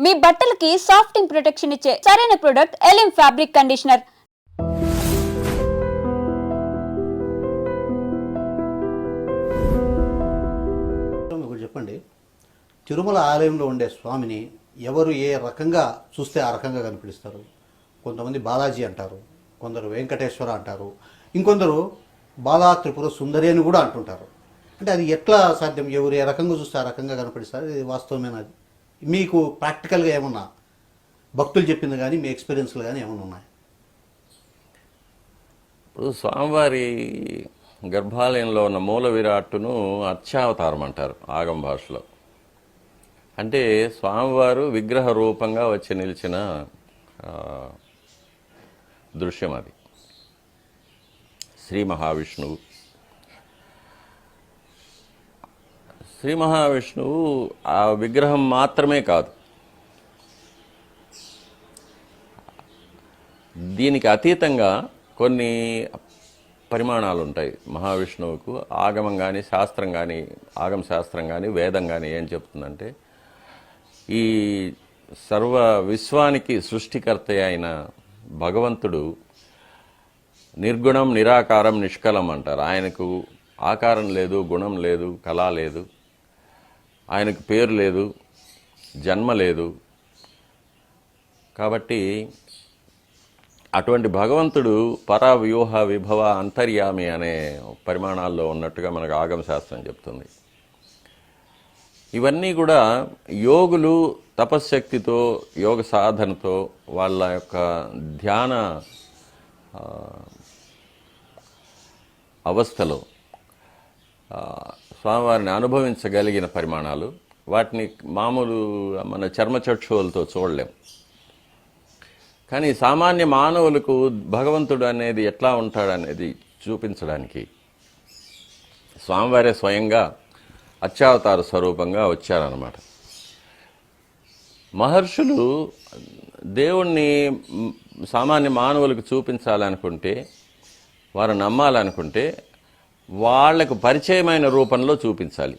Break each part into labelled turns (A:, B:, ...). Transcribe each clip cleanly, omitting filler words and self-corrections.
A: మీ బట్టలకి సాఫ్టింగ్ ప్రొటెక్షన్ ఇచ్చే సరైన ప్రొడక్ట్ ఎలిమ్ ఫ్యాబ్రిక్ కండిషనర్.
B: చెప్పండి, తిరుమల ఆలయంలో ఉండే స్వామిని ఎవరు ఏ రకంగా చూస్తే ఆ రకంగా కనిపిస్తారు? కొంతమంది బాలాజీ అంటారు, కొందరు వెంకటేశ్వర అంటారు, ఇంకొందరు బాలా త్రిపుర సుందరి అని కూడా అంటుంటారు. అంటే అది ఎట్లా సాధ్యం? ఎవరు ఏ రకంగా చూస్తే ఆ రకంగా కనిపిస్తారు? ఇది వాస్తవమేనది? మీకు ప్రాక్టికల్గా ఏమన్నా భక్తులు చెప్పింది కానీ మీ ఎక్స్పీరియన్స్లు కానీ ఏమైనా ఉన్నాయి?
C: ఇప్పుడు స్వామివారి గర్భాలయంలో ఉన్న మూల విరాట్టును అర్చావతారం అంటారు ఆగమ భాషలో. అంటే స్వామివారు విగ్రహ రూపంగా వచ్చి నిలిచిన దృశ్యం అది. శ్రీ మహావిష్ణువు ఆ విగ్రహం మాత్రమే కాదు, దీనికి అతీతంగా కొన్ని పరిమాణాలు ఉంటాయి మహావిష్ణువుకు. ఆగమం కానీ శాస్త్రం కానీ, ఆగమ శాస్త్రం కానీ, వేదం కానీ ఏం చెప్తుందంటే, ఈ సర్వ విశ్వానికి సృష్టికర్త అయిన భగవంతుడు నిర్గుణం, నిరాకారం, నిష్కలం అంటారు. ఆయనకు ఆకారం లేదు, గుణం లేదు, కళ లేదు, ఆయనకు పేరు లేదు, జన్మ లేదు. కాబట్టి అటువంటి భగవంతుడు పరావ్యూహ విభవ అంతర్యామి అనే పరిమాణాల్లో ఉన్నట్టుగా మనకు ఆగమ శాస్త్రం చెప్తుంది. ఇవన్నీ కూడా యోగులు తపశ్శక్తితో, యోగ సాధనతో, వాళ్ళ యొక్క ధ్యాన అవస్థలో స్వామివారిని అనుభవించగలిగిన పరిమాణాలు. వాటిని మామూలు మన చర్మచక్షువులతో చూడలేం. కానీ సామాన్య మానవులకు భగవంతుడు అనేది ఎట్లా ఉంటాడనేది చూపించడానికి స్వామివారే స్వయంగా అర్చావతార స్వరూపంగా వచ్చారన్నమాట. మహర్షులు దేవుణ్ణి సామాన్య మానవులకు చూపించాలనుకుంటే, వారు నమ్మాలనుకుంటే వాళ్లకు పరిచయమైన రూపంలో చూపించాలి.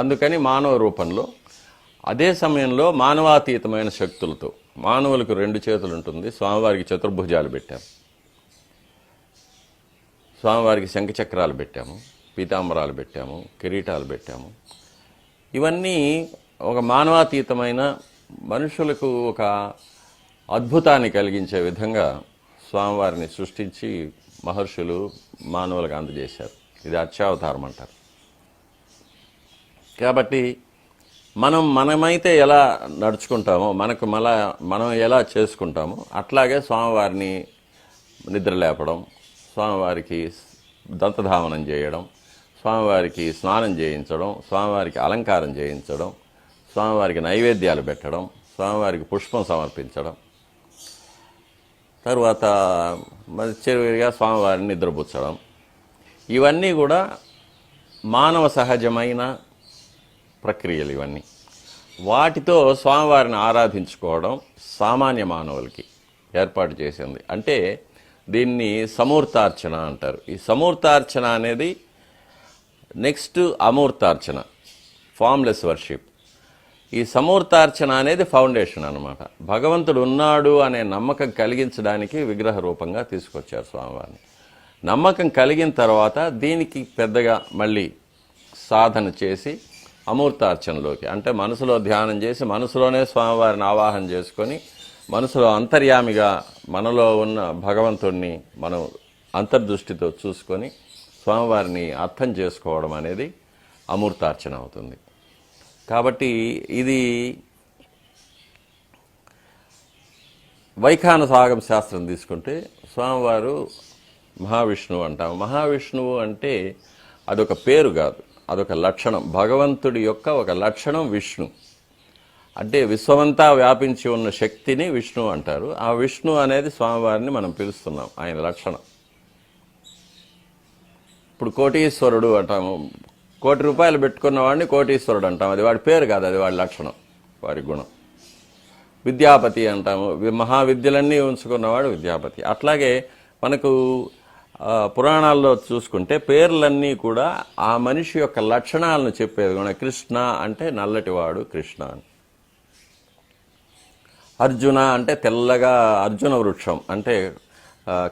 C: అందుకని మానవ రూపంలో, అదే సమయంలో మానవాతీతమైన శక్తులతో. మానవులకు 2 చేతులు ఉంటుంది, స్వామివారికి చతుర్భుజాలు పెట్టాము, స్వామివారికి శంఖచక్రాలు పెట్టాము, పీతాంబరాలు పెట్టాము, కిరీటాలు పెట్టాము. ఇవన్నీ ఒక మానవాతీతమైన, మనుషులకు ఒక అద్భుతాన్ని కలిగించే విధంగా స్వామివారిని సృష్టించి మహర్షులు మానవులకు అందజేశారు. ఇది అర్చావతారం అంటారు. కాబట్టి మనమైతే ఎలా నడుచుకుంటామో, మనం ఎలా చేసుకుంటామో అట్లాగే స్వామివారిని నిద్ర లేపడం, స్వామివారికి దంతధావనం చేయడం, స్వామివారికి స్నానం చేయించడం, స్వామివారికి అలంకారం చేయించడం, స్వామివారికి నైవేద్యాలు పెట్టడం, స్వామివారికి పుష్పం సమర్పించడం, తరువాత చివరిగా స్వామివారిని నిద్రపుచ్చడం. ఇవన్నీ కూడా మానవ సహజమైన ప్రక్రియలు. ఇవన్నీ వాటితో స్వామివారిని ఆరాధించుకోవడం సామాన్య మానవులకి ఏర్పాటు చేసింది. అంటే దీన్ని సమూర్తార్చన అంటారు. ఈ సమూర్తార్చన అనేది నెక్స్ట్ అమూర్తార్చన, ఫామ్లెస్ వర్షిప్. ఈ సమూర్తార్చన అనేది ఫౌండేషన్ అన్నమాట. భగవంతుడు ఉన్నాడు అనే నమ్మకం కలిగించడానికి విగ్రహ రూపంగా తీసుకొచ్చారు స్వామివారిని. నమ్మకం కలిగిన తర్వాత దీనికి పెద్దగా మళ్ళీ సాధన చేసి అమూర్తార్చనలోకి, అంటే మనసులో ధ్యానం చేసి మనసులోనే స్వామివారిని ఆవాహన చేసుకొని, మనసులో అంతర్యామిగా మనలో ఉన్న భగవంతుడిని మనం అంతర్దృష్టితో చూసుకొని స్వామివారిని అర్థం చేసుకోవడం అనేది అమూర్తార్చన అవుతుంది. కాబట్టి ఇది వైఖానస ఆగమ శాస్త్రం తీసుకుంటే స్వామివారు మహావిష్ణువు అంటాం. మహావిష్ణువు అంటే అదొక పేరు కాదు, అదొక లక్షణం. భగవంతుడి యొక్క ఒక లక్షణం విష్ణు. అంటే విశ్వమంతా వ్యాపించి ఉన్న శక్తిని విష్ణు అంటారు. ఆ విష్ణు అనేది స్వామివారిని మనం పిలుస్తున్నాం, ఆయన లక్షణం. ఇప్పుడు కోటీశ్వరుడు అంటాము, ₹1,00,00,000 పెట్టుకున్న వాడిని కోటీశ్వరుడు అంటాం. అది వాడి పేరు కాదు, అది వాడి లక్షణం, వారి గుణం. విద్యాపతి అంటాము, మహావిద్యలన్నీ ఉంచుకున్నవాడు విద్యాపతి. అట్లాగే మనకు పురాణాల్లో చూసుకుంటే పేర్లన్నీ కూడా ఆ మనిషి యొక్క లక్షణాలను చెప్పేది కూడా. కృష్ణ అంటే నల్లటివాడు కృష్ణ అని. అర్జున అంటే తెల్లగా, అర్జున వృక్షం అంటే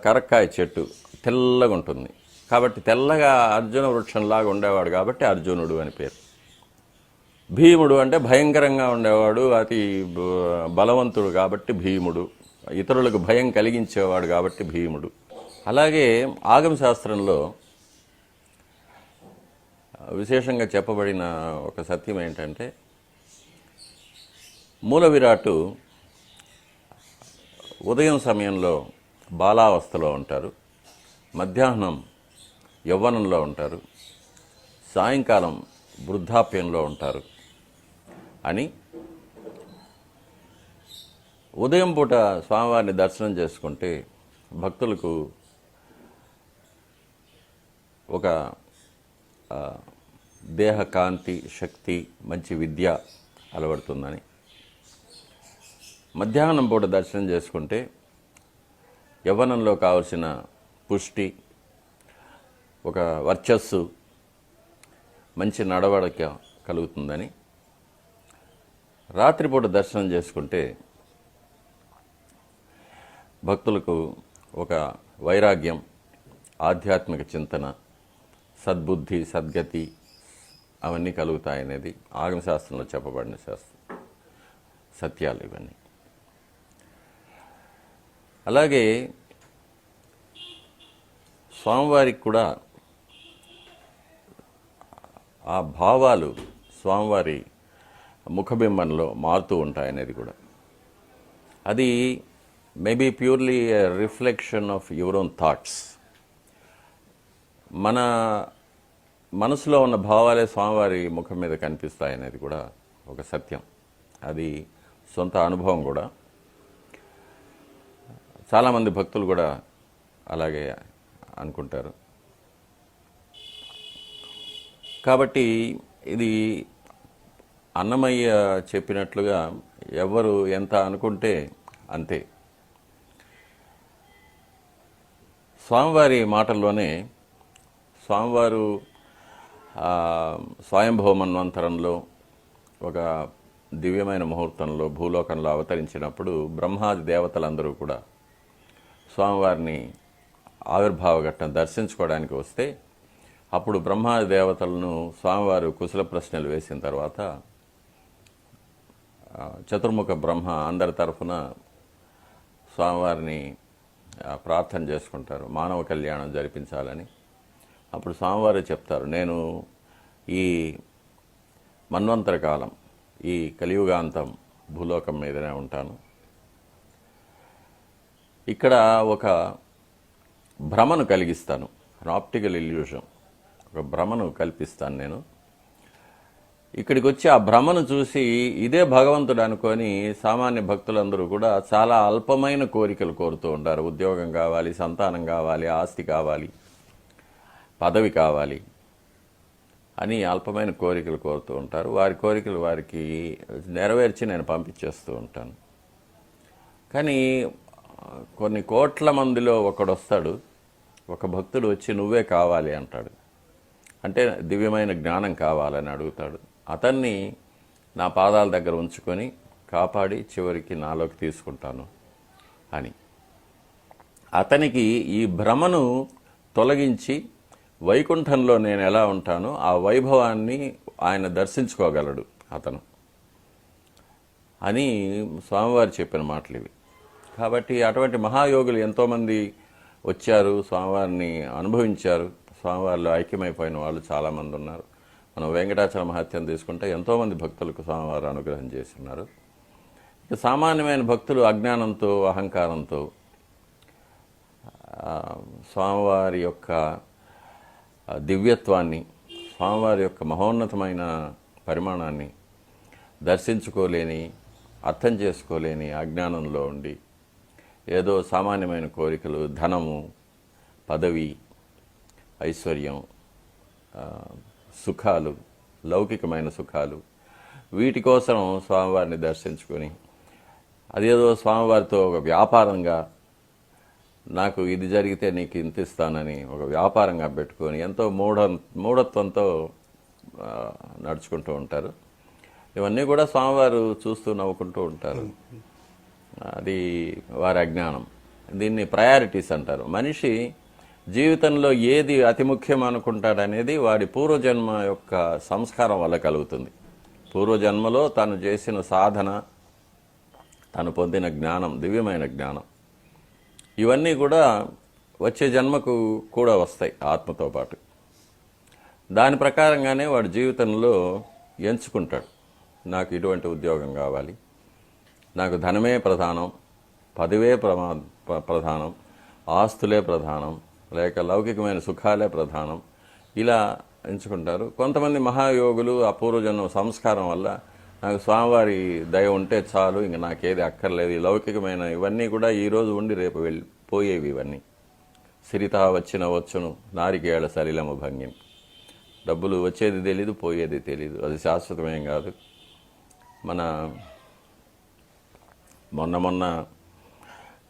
C: కరక్కాయ చెట్టు తెల్లగా ఉంటుంది కాబట్టి తెల్లగా అర్జున వృక్షంలాగా ఉండేవాడు కాబట్టి అర్జునుడు అని పేరు. భీముడు అంటే భయంకరంగా ఉండేవాడు, అతి బలవంతుడు కాబట్టి భీముడు, ఇతరులకు భయం కలిగించేవాడు కాబట్టి భీముడు. అలాగే ఆగమ శాస్త్రంలో విశేషంగా చెప్పబడిన ఒక సత్యం ఏంటంటే మూల విరాట్టు ఉదయం సమయంలో బాలావస్థలో ఉంటారు, మధ్యాహ్నం యవ్వనంలో ఉంటారు, సాయంకాలం వృద్ధాప్యంలో ఉంటారు అని ఉదయం పూట స్వామివారిని దర్శనం చేసుకుంటే భక్తులకు ఒక దేహ కాంతి, శక్తి, మంచి విద్య అలవడుతుందని, మధ్యాహ్నం పూట దర్శనం చేసుకుంటే యవ్వనంలో కావలసిన పుష్టి, ఒక వర్చస్సు, మంచి నడవడిక కలుగుతుందని, రాత్రిపూట దర్శనం చేసుకుంటే భక్తులకు ఒక వైరాగ్యం, ఆధ్యాత్మిక చింతన, సద్బుద్ధి, సద్గతి అవన్నీ కలుగుతాయనేది ఆగమశాస్త్రంలో చెప్పబడిన సత్యాలు ఇవన్నీ. అలాగే స్వామివారికి కూడా ఆ భావాలు స్వామివారి ముఖబింబంలో మారుతూ ఉంటాయనేది కూడా. అది maybe purely reflection of your own thoughts. మన మనసులో ఉన్న భావాలే స్వామివారి ముఖం మీద కనిపిస్తాయనేది కూడా ఒక సత్యం. అది సొంత అనుభవం కూడా. చాలామంది భక్తులు కూడా అలాగే అనుకుంటారు. కాబట్టి ఇది అన్నమయ్య చెప్పినట్లుగా ఎవరు ఎంత అనుకుంటే అంతే. స్వామివారి మాటల్లోనే స్వామివారు స్వయంభవ మన్వంతరంలో ఒక దివ్యమైన ముహూర్తంలో భూలోకంలో అవతరించినప్పుడు బ్రహ్మాది దేవతలందరూ కూడా స్వామివారిని ఆవిర్భావ ఘట్టం దర్శించుకోవడానికి వస్తే అప్పుడు బ్రహ్మాది దేవతలను స్వామివారు కుశల ప్రశ్నలు వేసిన తర్వాత చతుర్ముఖ బ్రహ్మ అందరి తరఫున స్వామివారిని ప్రార్థన చేసుకుంటారు, మానవ కళ్యాణం జరిపించాలని. అప్పుడు స్వామివారు చెప్తారు, నేను ఈ మన్వంతర కాలం, ఈ కలియుగాంతం భూలోకం మీదనే ఉంటాను. ఇక్కడ ఒక భ్రమను కలిగిస్తాను, ఆప్టికల్ ఇల్యూషన్, ఒక భ్రమను కల్పిస్తాను నేను. ఇక్కడికి వచ్చి ఆ భ్రమను చూసి ఇదే భగవంతుడు అనుకొని సామాన్య భక్తులందరూ కూడా చాలా అల్పమైన కోరికలు కోరుతూ ఉంటారు. ఉద్యోగం కావాలి, సంతానం కావాలి, ఆస్తి కావాలి, పదవి కావాలి అని అల్పమైన కోరికలు కోరుతూ ఉంటారు. వారి కోరికలు వారికి నెరవేర్చి నేను పంపించేస్తూ ఉంటాను. కానీ కొన్ని కోట్ల మందిలో ఒకడు వస్తాడు, ఒక భక్తుడు వచ్చి నువ్వే కావాలి అంటాడు. అంటే దివ్యమైన జ్ఞానం కావాలని అడుగుతాడు. అతన్ని నా పాదాల దగ్గర ఉంచుకొని కాపాడి చివరికి నాలోకి తీసుకుంటాను అని. అతనికి ఈ భ్రమను తొలగించి వైకుంఠంలో నేను ఎలా ఉంటానో ఆ వైభవాన్ని ఆయన దర్శించుకోగలడు అతను అని స్వామివారు చెప్పిన మాటలు ఇవి. కాబట్టి అటువంటి మహాయోగులు ఎంతోమంది వచ్చారు, స్వామివారిని అనుభవించారు, స్వామివారిలో ఐక్యమైపోయిన వాళ్ళు చాలామంది ఉన్నారు. మనం వెంకటాచల మహత్యం తీసుకుంటే ఎంతోమంది భక్తులకు స్వామివారు అనుగ్రహం చేస్తున్నారు. ఇక సామాన్యమైన భక్తులు అజ్ఞానంతో, అహంకారంతో స్వామివారి యొక్క దివ్యత్వాన్ని, స్వామివారి యొక్క మహోన్నతమైన పరిమాణాన్ని దర్శించుకోలేని, అర్థం చేసుకోలేని అజ్ఞానంలో ఉండి ఏదో సామాన్యమైన కోరికలు, ధనము, పదవి, ఐశ్వర్యం, సుఖాలు, లౌకికమైన సుఖాలు, వీటి కోసం స్వామివారిని దర్శించుకొని అదేదో స్వామివారితో ఒక వ్యాపారంగా నాకు ఇది జరిగితే నీకు ఇంత ఇస్తానని ఒక వ్యాపారంగా పెట్టుకొని ఎంతో మూఢత్వంతో నడుచుకుంటూ ఉంటారు. ఇవన్నీ కూడా స్వామివారు చూస్తూ నవ్వుకుంటూ ఉంటారు. అది వారి అజ్ఞానం. దీన్ని ప్రయారిటీస్ అంటారు. మనిషి జీవితంలో ఏది అతి ముఖ్యం అనుకుంటాడనేది వాడి పూర్వజన్మ యొక్క సంస్కారం వల్ల కలుగుతుంది. పూర్వజన్మలో తను చేసిన సాధన, తను పొందిన జ్ఞానం, దివ్యమైన జ్ఞానం, ఇవన్నీ కూడా వచ్చే జన్మకు కూడా వస్తాయి ఆత్మతో పాటు. దాని ప్రకారంగానే వాడు జీవితంలో ఎంచుకుంటాడు. నాకు ఇటువంటి ఉద్యోగం కావాలి, నాకు ధనమే ప్రధానం, పదవే ప్రధానం, ఆస్తులే ప్రధానం, లేక లౌకికమైన సుఖాలే ప్రధానం, ఇలా ఎంచుకుంటారు. కొంతమంది మహాయోగులు ఆ పూర్వజన్మ సంస్కారం వల్ల నాకు స్వామివారి దయ ఉంటే చాలు, ఇంక నాకేది అక్కర్లేదు, ఈ లౌకికమైన ఇవన్నీ కూడా ఈరోజు ఉండి రేపు పోయేవి. ఇవన్నీ సిరితా వచ్చిన వచ్చును నారికేళ సలిలము భంగిని. డబ్బులు వచ్చేది తెలీదు, పోయేది తెలీదు, అది శాశ్వతమేం కాదు. మొన్న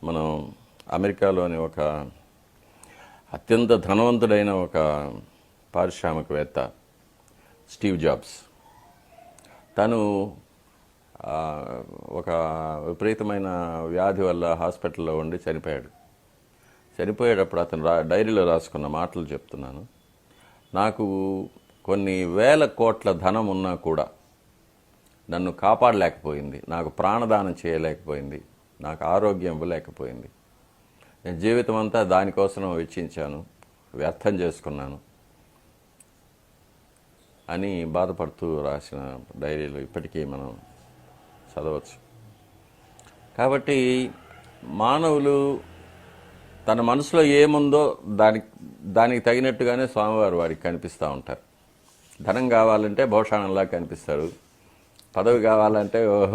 C: మనం అమెరికాలోని ఒక అత్యంత ధనవంతుడైన ఒక పారిశ్రామికవేత్త స్టీవ్ జాబ్స్, తను ఒక విపరీతమైన వ్యాధి వల్ల హాస్పిటల్లో ఉండి చనిపోయాడు. చనిపోయేటప్పుడు అతను డైరీలో రాసుకున్న మాటలు చెప్తున్నాను. నాకు కొన్ని వేల కోట్ల ధనం ఉన్నా కూడా నన్ను కాపాడలేకపోయింది, నాకు ప్రాణదానం చేయలేకపోయింది, నాకు ఆరోగ్యం ఇవ్వలేకపోయింది. నేను జీవితం అంతా దానికోసం వెచ్చించాను, వ్యర్థం చేసుకున్నాను అని బాధపడుతూ రాసిన డైరీలో ఇప్పటికీ మనం చదవచ్చు. కాబట్టి మానవులు తన మనసులో ఏముందో దానికి తగినట్టుగానే స్వామివారు వారికి కనిపిస్తూ ఉంటారు. ధనం కావాలంటే భూషాణంలా కనిపిస్తారు, పదవి కావాలంటే